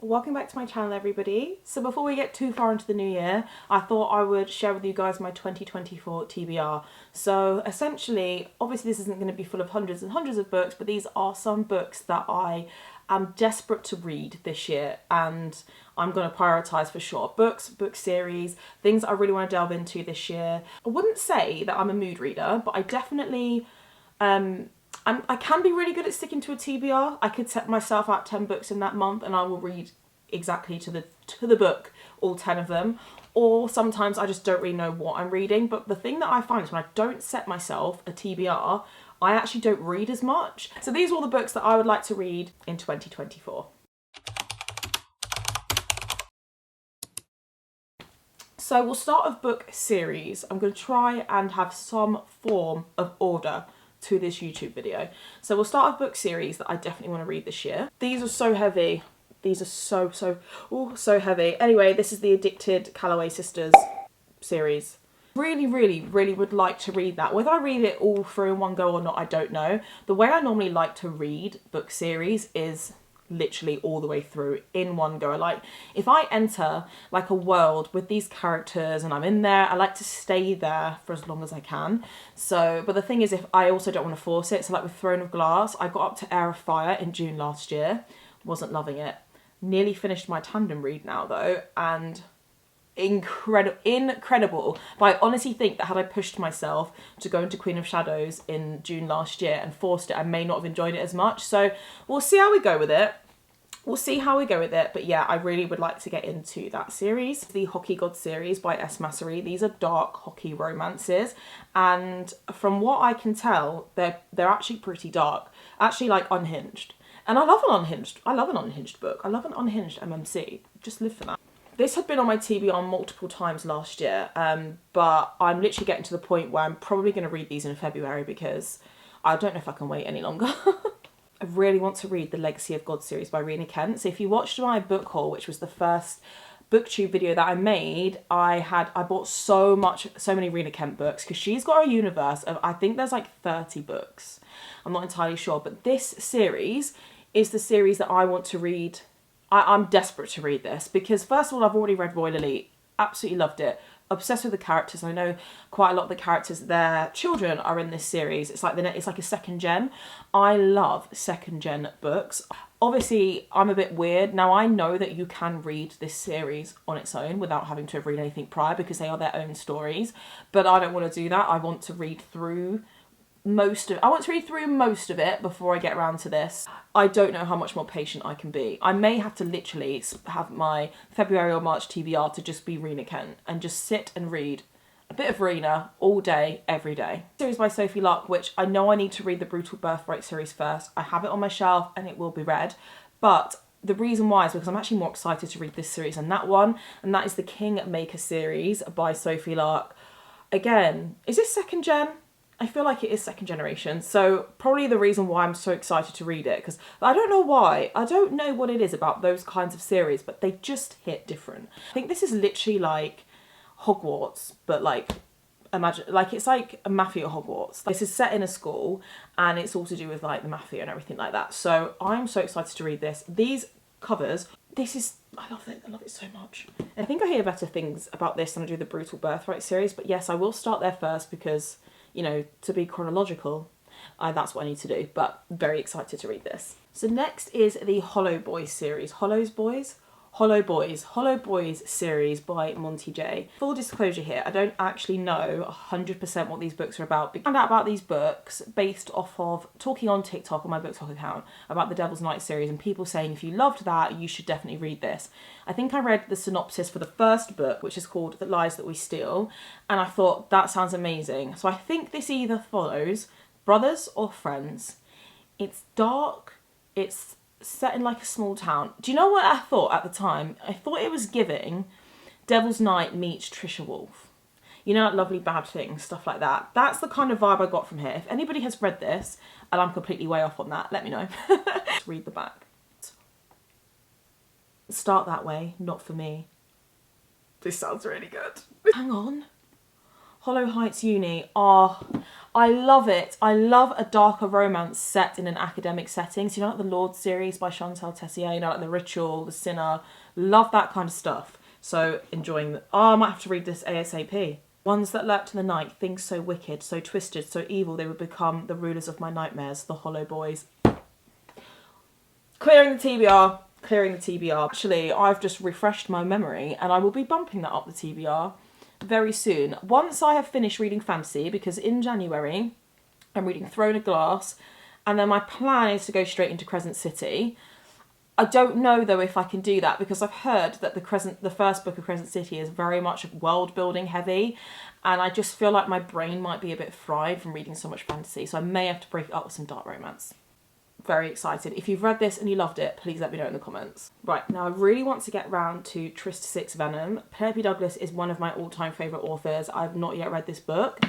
Welcome back to my channel, everybody. So before we get too far into the new year, I thought I would share with you guys my 2024 TBR. So essentially, obviously this isn't going to be full of hundreds and hundreds of books, but these are some books that I am desperate to read this year, and I'm going to prioritise for sure. Books, book series, things I really want to delve into this year. I wouldn't say that I'm a mood reader, but I definitely I can be really good at sticking to a TBR. I could set myself out 10 books in that month and I will read exactly to the book all 10 of them. Or sometimes I just don't really know what I'm reading. But the thing that I find is when I don't set myself a TBR, I actually don't read as much. So these are all the books that I would like to read in 2024. So we'll start with book series. I'm going to try and have some form of order to this YouTube video. So we'll start with book series that I definitely want to read this year. These are so heavy. These are so heavy. Anyway, this is the Addicted Calloway Sisters series. Really would like to read that. Whether I read it all through in one go or not, I don't know. The way I normally like to read book series is literally all the way through in one go. Like, if I enter like a world with these characters and I'm in there, I like to stay there for as long as I can. So, but the thing is, if I also don't want to force it. So like with Throne of Glass, I got up to Heir of Fire in June last year. Wasn't loving it. Nearly finished my tandem read now though, and incredible. But I honestly think that had I pushed myself to go into Queen of Shadows in June last year and forced it, I may not have enjoyed it as much. So we'll see how we go with it. But yeah, I really would like to get into that series. The Hockey God series by S. Massery. These are dark hockey romances, and from what I can tell, they're actually pretty dark. Actually, like Unhinged. And I love an unhinged book. I love an unhinged MMC. Just live for that. This had been on my TBR multiple times last year, but I'm literally getting to the point where I'm probably going to read these in February because I don't know if I can wait any longer. I really want to read the Legacy of God series by Rena Kent. So if you watched my book haul, which was the first booktube video that I made, I bought so many Rena Kent books because she's got a universe of, I think there's like 30 books. I'm not entirely sure, but this series is the series that I want to read. I'm desperate to read this because, first of all, I've already read Royal Elite. Absolutely loved it. Obsessed with the characters. I know quite a lot of the characters, their children are in this series. It's like a second gen. I love second gen books. Obviously, I'm a bit weird. Now, I know that you can read this series on its own without having to have read anything prior because they are their own stories. But I don't want to do that. I want to read through most of it before I get around to this. I don't know how much more patient I can be. I may have to literally have my February or March TBR to just be Rena Kent and just sit and read a bit of Rena all day, every day. Series by Sophie Lark, which I know I need to read the Brutal Birthright series first. I have it on my shelf and it will be read, but the reason why is because I'm actually more excited to read this series than that one, and that is the Kingmaker series by Sophie Lark. Again, is this second gen? I feel like it is second generation, so probably the reason why I'm so excited to read it, because I don't know why. I don't know what it is about those kinds of series, but they just hit different. I think this is literally like Hogwarts, but like, imagine, like it's like a mafia Hogwarts. This is set in a school, and it's all to do with like the mafia and everything like that. So I'm so excited to read this. These covers, I love it so much. I think I hear better things about this than I do the Brutal Birthright series, but yes, I will start there first because, you know, to be chronological, that's what I need to do, but very excited to read this. So next is the Hollow Boys series. Hollow Boys series by Monty J. Full disclosure here, I don't actually know 100% what these books are about. I found out about these books based off of talking on TikTok on my BookTok account about the Devil's Night series and people saying if you loved that, you should definitely read this. I think I read the synopsis for the first book, which is called The Lies That We Steal, and I thought that sounds amazing. So I think this either follows brothers or friends. It's dark, it's set in like a small town. Do you know what I thought at the time? I thought it was giving Devil's Night meets Trisha Wolfe. You know, like Lovely Bad Things, stuff like that. That's the kind of vibe I got from here. If anybody has read this and I'm completely way off on that, let me know. Let's read the back. Start that way, not for me. This sounds really good. Hang on. Hollow Heights Uni. Oh, I love it. I love a darker romance set in an academic setting. So, you know, like the Lord series by Chantal Tessier, you know, like The Ritual, The Sinner. Love that kind of stuff. So, enjoying the... Oh, I might have to read this ASAP. Ones that lurked in the night, things so wicked, so twisted, so evil, they would become the rulers of my nightmares, the Hollow Boys. Clearing the TBR. Clearing the TBR. Actually, I've just refreshed my memory and I will be bumping that up the TBR very soon. Once I have finished reading fantasy, because in January I'm reading Throne of Glass, and then my plan is to go straight into Crescent City. I don't know though if I can do that, because I've heard that the first book of Crescent City is very much world building heavy, and I just feel like my brain might be a bit fried from reading so much fantasy, so I may have to break it up with some dark romance. Very excited. If you've read this and you loved it, please let me know in the comments. Right, now I really want to get round to Trista 6 Venom. Penelope Douglas is one of my all-time favourite authors. I've not yet read this book.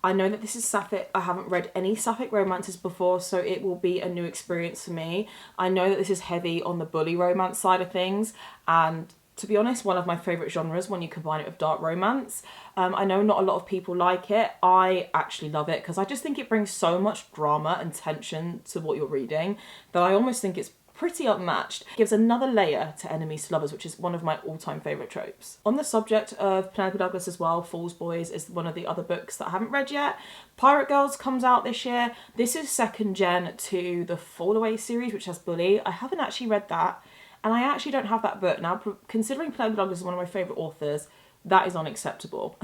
I know that this is sapphic. I haven't read any sapphic romances before, so it will be a new experience for me. I know that this is heavy on the bully romance side of things, and to be honest, one of my favourite genres when you combine it with dark romance. I know not a lot of people like it. I actually love it because I just think it brings so much drama and tension to what you're reading that I almost think it's pretty unmatched. It gives another layer to enemies to lovers, which is one of my all-time favourite tropes. On the subject of Penelope Douglas as well, Fool's Boys is one of the other books that I haven't read yet. Pirate Girls comes out this year. This is second gen to the Fall Away series, which has Bully. I haven't actually read that. And I actually don't have that book. Now, considering Penelope Douglas is one of my favourite authors, that is unacceptable.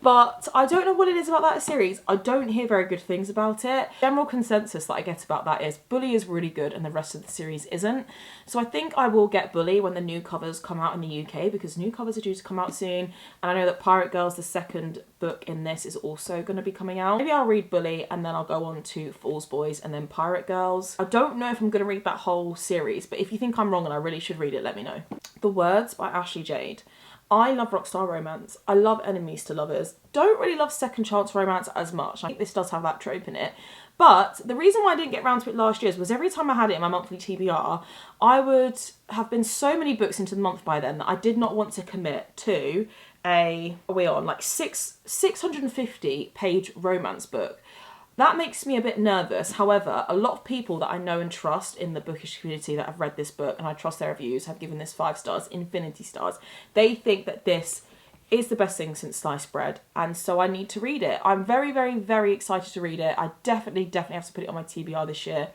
But I don't know what it is about that series. I don't hear very good things about it. General consensus that I get about that is Bully is really good and the rest of the series isn't. So I think I will get Bully when the new covers come out in the UK, because new covers are due to come out soon. And I know that Pirate Girls, the second book in this, is also going to be coming out. Maybe I'll read Bully and then I'll go on to Fool's Boys and then Pirate Girls. I don't know if I'm going to read that whole series, but if you think I'm wrong and I really should read it, let me know. The Words by Ashley Jade. I love rockstar romance. I love enemies to lovers. Don't really love second chance romance as much. I think this does have that trope in it. But the reason why I didn't get around to it last year was every time I had it in my monthly TBR, I would have been so many books into the month by then that I did not want to commit to a, we're on like 650 page romance book. That makes me a bit nervous. However, a lot of people that I know and trust in the bookish community that have read this book, and I trust their reviews, have given this 5 stars, infinity stars. They think that this is the best thing since sliced bread, and so I need to read it. I'm very, very, very excited to read it. I definitely have to put it on my TBR this year.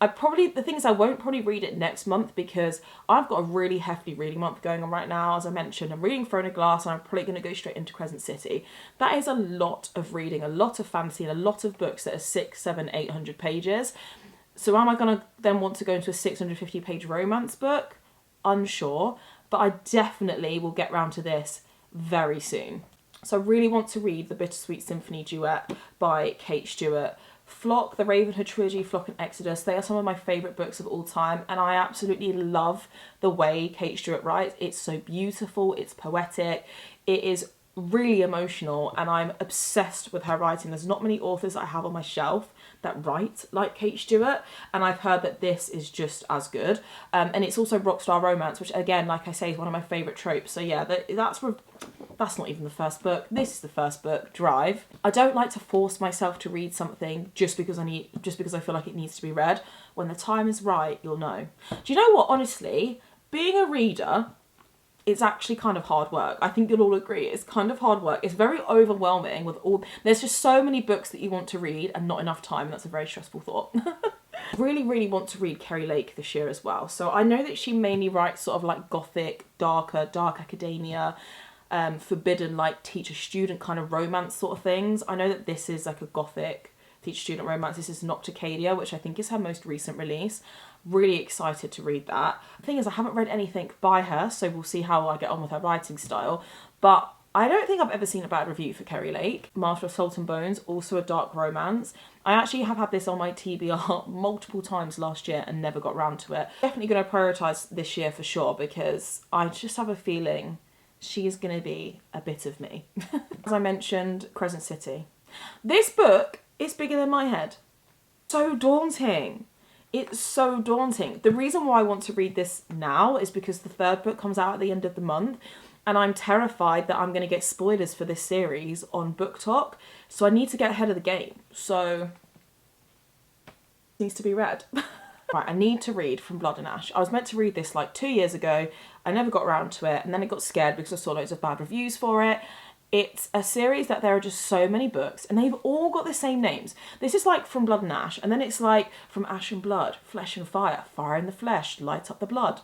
The thing is, I won't probably read it next month because I've got a really hefty reading month going on right now. As I mentioned, I'm reading Throne of Glass and I'm probably going to go straight into Crescent City. That is a lot of reading, a lot of fantasy and a lot of books that are 600, 700, 800 pages. So am I going to then want to go into a 650 page romance book? Unsure, but I definitely will get round to this very soon. So I really want to read The Bittersweet Symphony Duet by Kate Stewart. Flock, the Ravenhood trilogy, Flock and Exodus, they are some of my favourite books of all time, and I absolutely love the way Kate Stewart writes. It's so beautiful, it's poetic, it is really emotional, and I'm obsessed with her writing. There's not many authors I have on my shelf that write like Kate Stewart, and I've heard that this is just as good. And it's also rockstar romance, which again, like I say, is one of my favourite tropes. So yeah, that's not even the first book. This is the first book, Drive. I don't like to force myself to read something just because I feel like it needs to be read. When the time is right, you'll know. Do you know what? Honestly, being a reader, it's actually kind of hard work. I think you'll all agree. It's kind of hard work. It's very overwhelming with there's just so many books that you want to read and not enough time. That's a very stressful thought. Really, really want to read Kerry Lake this year as well. So I know that she mainly writes sort of like gothic, dark academia, forbidden, like teacher-student kind of romance sort of things. I know that this is like a gothic teacher-student romance. This is Nocticadia, which I think is her most recent release. Really excited to read that. The thing is, I haven't read anything by her, so we'll see how I get on with her writing style. But I don't think I've ever seen a bad review for Kerry Lake. Master of Salt and Bones, also a dark romance. I actually have had this on my TBR multiple times last year and never got round to it. Definitely going to prioritise this year for sure, because I just have a feeling she is going to be a bit of me. As I mentioned, Crescent City. This book is bigger than my head. So daunting. It's so daunting. The reason why I want to read this now is because the third book comes out at the end of the month. and I'm terrified that I'm going to get spoilers for this series on BookTok, so I need to get ahead of the game. So, it needs to be read. Right, I need to read From Blood and Ash. I was meant to read this like 2 years ago. I never got around to it, and then I got scared because I saw loads of bad reviews for it. It's a series that there are just so many books, and they've all got the same names. This is like From Blood and Ash, and then it's like From Ash and Blood, Flesh and Fire, Fire in the Flesh, Light Up the Blood.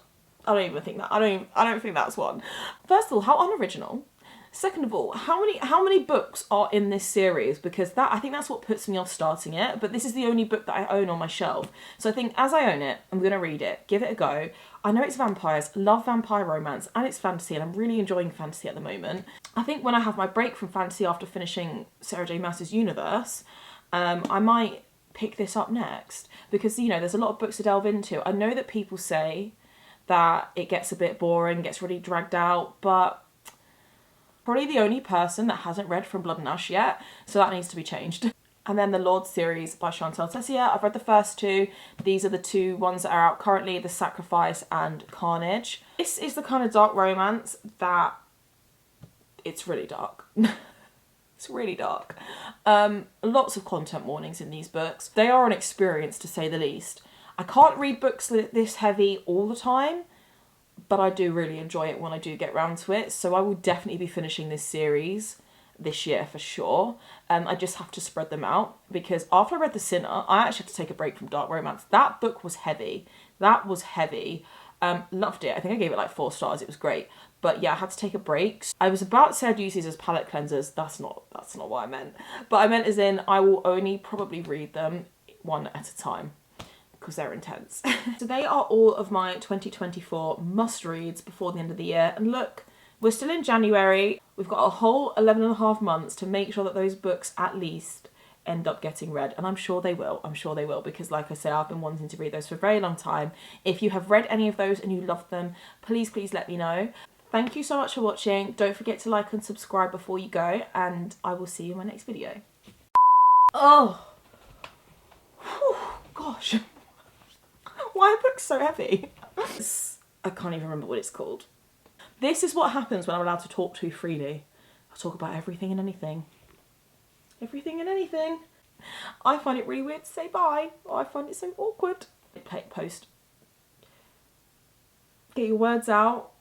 I don't even think that. I don't think that's one. First of all, how unoriginal. Second of all, how many books are in this series? Because I think that's what puts me off starting it. But this is the only book that I own on my shelf. So I think as I own it, I'm going to read it, give it a go. I know it's vampires, love vampire romance, and it's fantasy, and I'm really enjoying fantasy at the moment. I think when I have my break from fantasy after finishing Sarah J Maas's universe, I might pick this up next. Because, you know, there's a lot of books to delve into. I know that people say that it gets a bit boring, gets really dragged out, but probably the only person that hasn't read From Blood and Ash yet, so that needs to be changed. And then the Lord series by Chantal Tessier. I've read the first two. These are the two ones that are out currently, The Sacrifice and Carnage. This is the kind of dark romance that it's really dark. It's really dark. Lots of content warnings in these books. They are an experience, to say the least. I can't read books this heavy all the time, but I do really enjoy it when I do get round to it. So I will definitely be finishing this series this year for sure. I just have to spread them out, because after I read The Sinner, I actually had to take a break from dark romance. That book was heavy. That was heavy. Loved it. I think I gave it like 4 stars. It was great. But yeah, I had to take a break. I was about to say I'd use these as palette cleansers. That's not what I meant. But I meant as in I will only probably read them one at a time, because they're intense. So they are all of my 2024 must-reads before the end of the year. And look, we're still in January. We've got a whole 11 and a half months to make sure that those books at least end up getting read. And I'm sure they will. I'm sure they will, because like I said, I've been wanting to read those for a very long time. If you have read any of those and you love them, please let me know. Thank you so much for watching. Don't forget to like and subscribe before you go, and I will see you in my next video. Oh, whew, gosh. Why are books so heavy? I can't even remember what it's called. This is what happens when I'm allowed to talk too freely. I talk about everything and anything. Everything and anything. I find it really weird to say bye. I find it so awkward. Post. Get your words out.